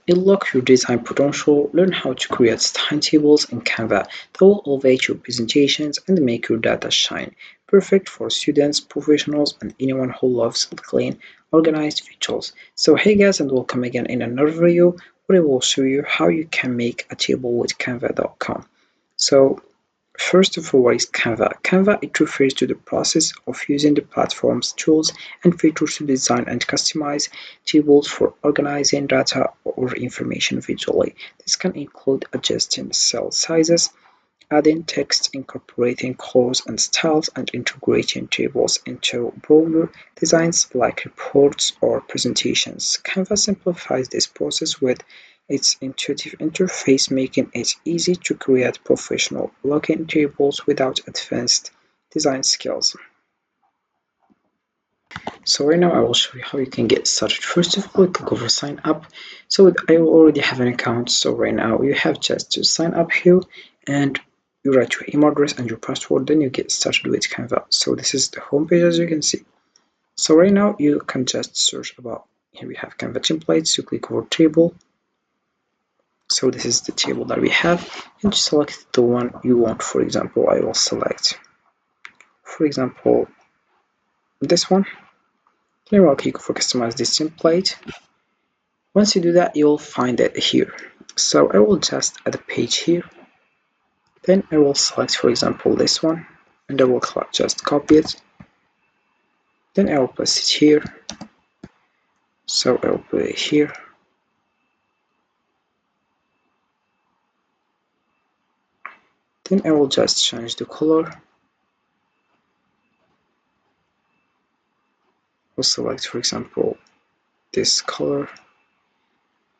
Unlock your design potential, learn how to create style tables in Canva that will elevate your presentations and make your data shine. Perfect for students, professionals, and anyone who loves clean, organized visuals. So hey guys, and welcome again in another video where I will show you how you can make a table with canva.com. So first of all, what is Canva? Canva, it refers to the process of using the platform's tools and features to design and customize tables for organizing data or information visually. This can include adjusting cell sizes, adding text, incorporating colors and styles, and integrating tables into broader designs like reports or presentations. Canva simplifies this process with its intuitive interface, making it easy to create professional-looking tables without advanced design skills. So right now I will show you how you can get started. First of all, click over sign up. So I already have an account, so right now you have just to sign up here and you write your email address and your password, then you get started with Canva. So this is the homepage, as you can see. So right now you can just search about, here we have Canva templates. You click over table. So this is the table that we have, and you select the one you want. For example, I will select, for example, this one. Then I will click for customize this template. Once you do that, you'll find it here. So I will just add a page here. Then I will select, for example, this one, and I will just copy it. Then I will place it here. So I will put it here. Then I will just change the color. I'll select, for example, this color.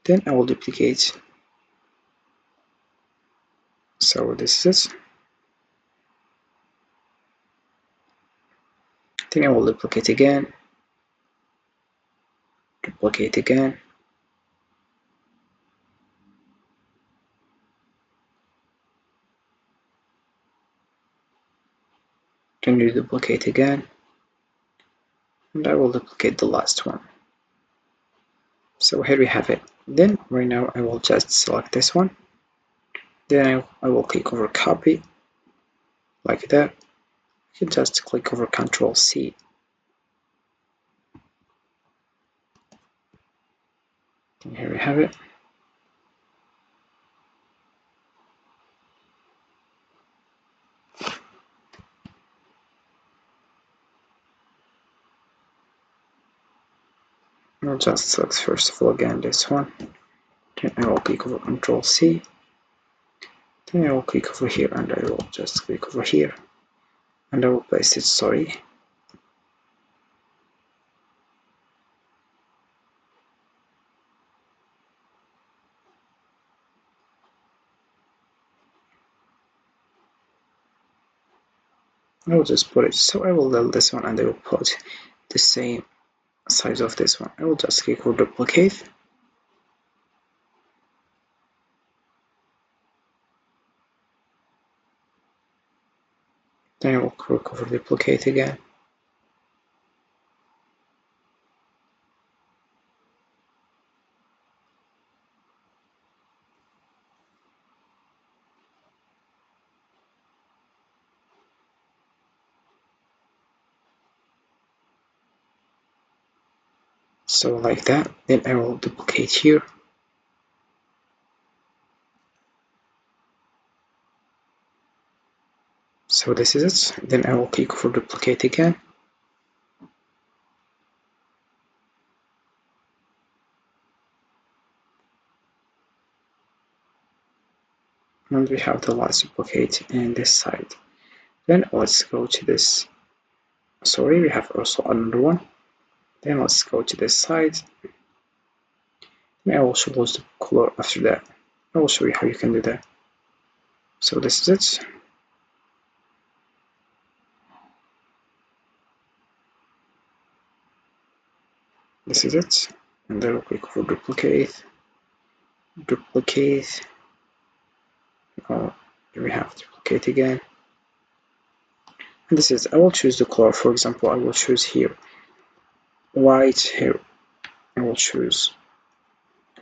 Then I will duplicate. So this is it. Then I will duplicate again. Duplicate again. Then you duplicate again. And I will duplicate the last one. So here we have it. Then right now I will just select this one. Then I will click over copy like that. You can just click over Control C. And here we have it. I'll just select first of all again this one. Then I will click over Control C. Then I will click over here and I will just click over here and I will paste it, sorry. I will just put it, so I will delete this one and I will put the same size of this one. I will just click over duplicate. Then I will click over duplicate again. So like that. Then I will duplicate here. So this is it. Then I will click for duplicate again. And we have the last duplicate in this side. Then let's go to this. Sorry, we have also another one. Then let's go to this side. And I will show the color after that. I will show you how you can do that. So this is it. This is it. And then I'll click for duplicate. Duplicate. Here we have duplicate again. And this is, I will choose the color. For example, I will choose here white. Here I will choose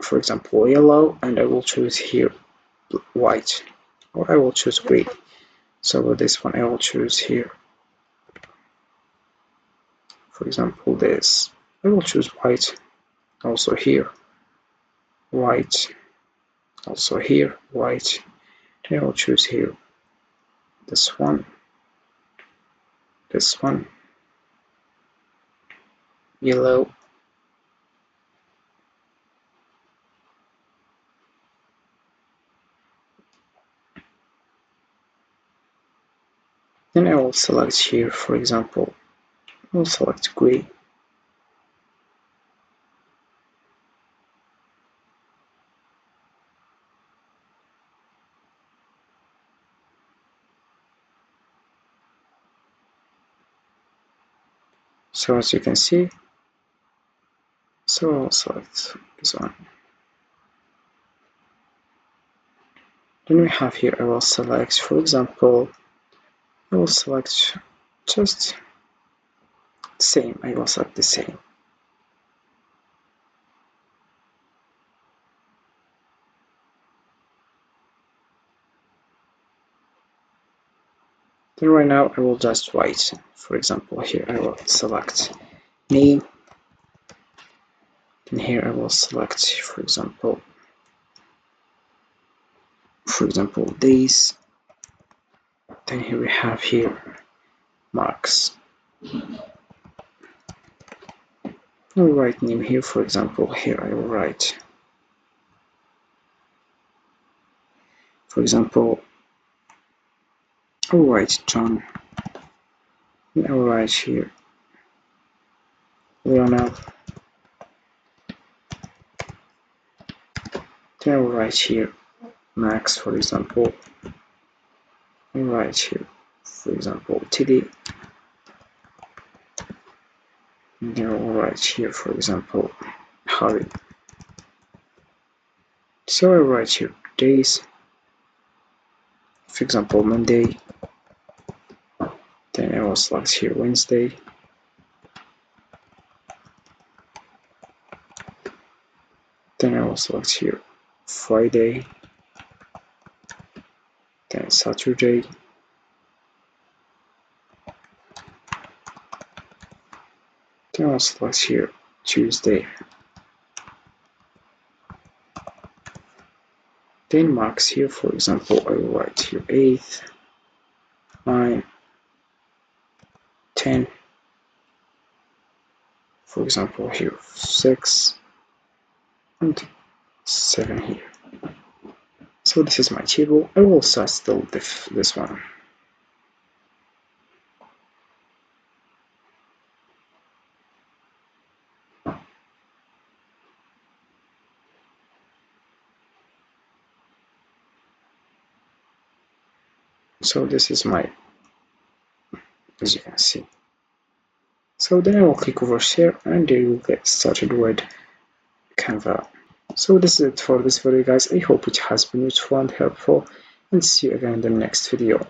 for example yellow, and I will choose here white, or I will choose green. So with this one I will choose here, for example this, I will choose white, also here white, also here white, then I will choose here this one, yellow, then I will select here, for example I will select gray. So as you can see, so I'll select this one. Then we have here, I will select, for example, I will select just same, I will select the same. Then right now I will just write, for example here I will select name, then here I will select, for example days, then here we have here marks. I will write name here, for example here I will write, for example I will write John, and I will write here Leonel, then I will write here Max, for example I will write here, for example Tilly, and then I will write here, for example Harry. So I write here days, for example Monday, then I will select here Wednesday, then I will select here Friday, then Saturday, then I will select here Tuesday, then marks here, for example I will write here 8th, 9, 10, for example here 6 and 7 here. So this is my table. I will start still this one. So this is my, as you can see. So then I will click over share, and there you will get started with Canva. So this is it for this video guys. I hope it has been useful and helpful, and see you again in the next video.